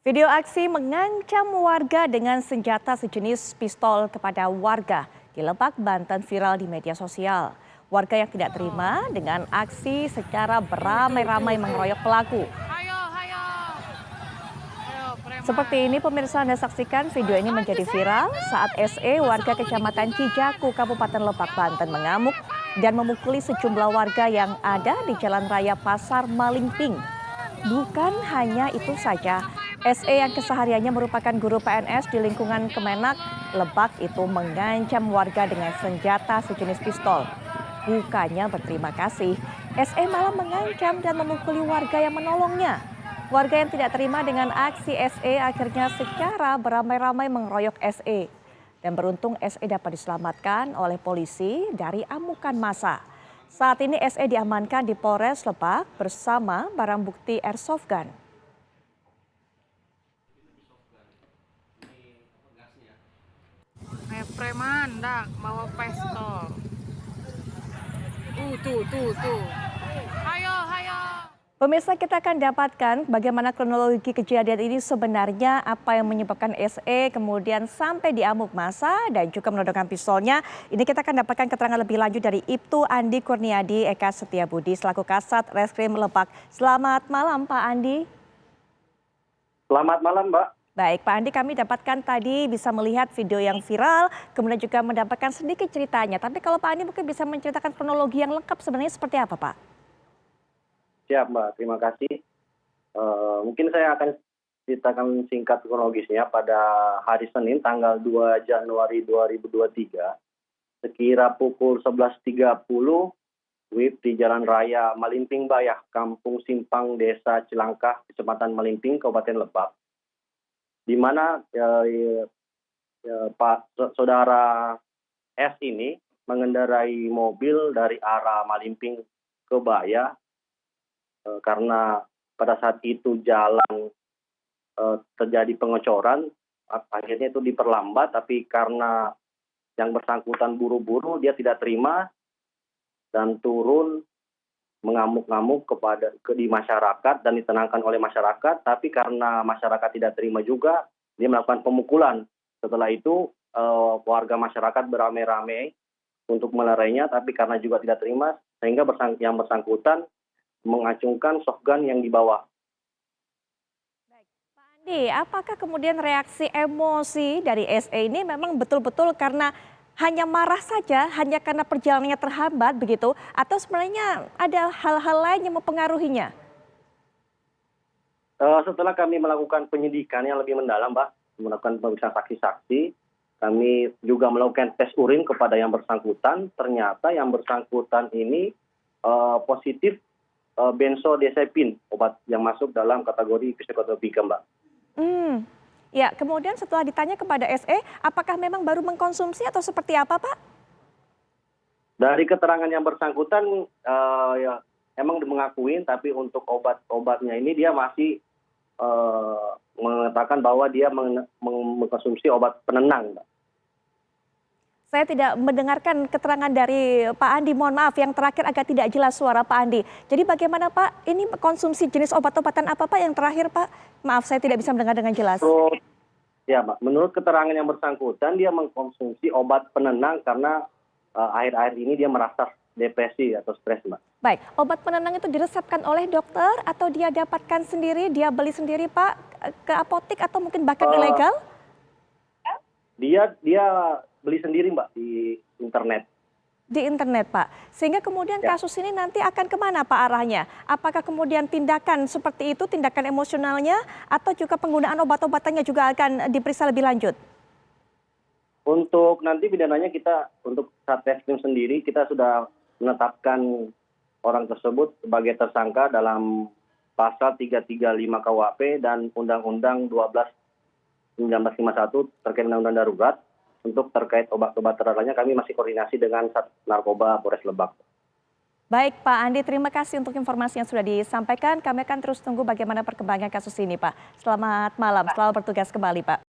Video aksi mengancam warga dengan senjata sejenis pistol kepada warga di Lebak, Banten viral di media sosial. Warga yang tidak terima dengan aksi secara beramai-ramai mengeroyok pelaku. Seperti ini pemirsa, Anda saksikan video ini menjadi viral saat SE warga Kecamatan Cijaku, Kabupaten Lebak, Banten mengamuk dan memukuli sejumlah warga yang ada di Jalan Raya Pasar Malingping. Bukan hanya itu saja, SE yang kesehariannya merupakan guru PNS di lingkungan Kemenak Lebak itu mengancam warga dengan senjata sejenis pistol. Bukannya berterima kasih, SE malah mengancam dan memukuli warga yang menolongnya. Warga yang tidak terima dengan aksi SE akhirnya secara beramai-ramai mengeroyok SE. Dan beruntung SE dapat diselamatkan oleh polisi dari amukan massa. Saat ini SE diamankan di Polres Lebak bersama barang bukti airsoft gun. Kayak preman, dak bawa pistol. Tuh. Ayo. Pemirsa, kita akan dapatkan bagaimana kronologi kejadian ini sebenarnya, apa yang menyebabkan SE kemudian sampai diamuk massa dan juga menodongkan pistolnya. Ini kita akan dapatkan keterangan lebih lanjut dari Ibtu Andi Kurniadi Eka Setiabudi selaku Kasat Reskrim Lebak. Selamat malam Pak Andi. Selamat malam Mbak. Baik Pak Andi, kami dapatkan tadi bisa melihat video yang viral, kemudian juga mendapatkan sedikit ceritanya. Tapi kalau Pak Andi mungkin bisa menceritakan kronologi yang lengkap sebenarnya seperti apa Pak? Siap Mbak, terima kasih. Mungkin saya akan ceritakan singkat kronologisnya. Pada hari Senin tanggal 2 Januari 2023, sekira pukul 11.30, WIB di Jalan Raya Malingping Bayah, Kampung Simpang, Desa Cilangkah, Kecamatan Malingping, Kabupaten Lebak, di mana saudara S ini mengendarai mobil dari arah Malingping ke Bayah. Karena pada saat itu jalan terjadi pengecoran, akhirnya itu diperlambat, tapi karena yang bersangkutan buru-buru, dia tidak terima dan turun mengamuk-ngamuk di masyarakat dan ditenangkan oleh masyarakat. Tapi karena masyarakat tidak terima juga, dia melakukan pemukulan. Setelah itu warga masyarakat beramai-ramai untuk melerainya, tapi karena juga tidak terima, sehingga yang bersangkutan mengacungkan shotgun yang dibawa. Baik, Pak Andi, apakah kemudian reaksi emosi dari SE ini memang betul-betul karena hanya marah saja, hanya karena perjalanannya terhambat begitu, atau sebenarnya ada hal-hal lain yang mempengaruhinya? Setelah kami melakukan penyidikan yang lebih mendalam, Mbak, melakukan pemeriksaan saksi-saksi, kami juga melakukan tes urin kepada yang bersangkutan. Ternyata yang bersangkutan ini positif benzodiazepin, obat yang masuk dalam kategori psikotropika, Mbak. Ya, kemudian setelah ditanya kepada SE, apakah memang baru mengkonsumsi atau seperti apa, Pak? Dari keterangan yang bersangkutan, ya emang mengakuin, tapi untuk obatnya ini dia masih mengatakan bahwa dia mengkonsumsi obat penenang, Mbak. Saya tidak mendengarkan keterangan dari Pak Andi, mohon maaf, yang terakhir agak tidak jelas suara Pak Andi. Jadi bagaimana Pak, ini konsumsi jenis obat-obatan apa Pak yang terakhir Pak? Maaf, saya tidak bisa mendengar dengan jelas. Ya Mbak, menurut keterangan yang bersangkutan dia mengkonsumsi obat penenang karena akhir-akhir ini dia merasa depresi atau stres, Mbak. Baik, obat penenang itu diresepkan oleh dokter atau dia dapatkan sendiri, dia beli sendiri Pak ke apotik atau mungkin bahkan ilegal? Dia beli sendiri Mbak di internet. Di internet Pak, sehingga kemudian kasus ini nanti akan kemana Pak arahnya? Apakah kemudian tindakan seperti itu, tindakan emosionalnya, atau juga penggunaan obat-obatannya juga akan diperiksa lebih lanjut? Untuk nanti pidananya kita, untuk Satreskrim sendiri, kita sudah menetapkan orang tersebut sebagai tersangka dalam pasal 335 KUHP dan Undang-Undang 12/1951 terkait undang-undang darurat. Untuk terkait obat-obatan lainnya kami masih koordinasi dengan Sat Narkoba Polres Lebak. Baik Pak Andi, terima kasih untuk informasi yang sudah disampaikan. Kami akan terus tunggu bagaimana perkembangan kasus ini Pak. Selamat malam, selamat bertugas kembali Pak.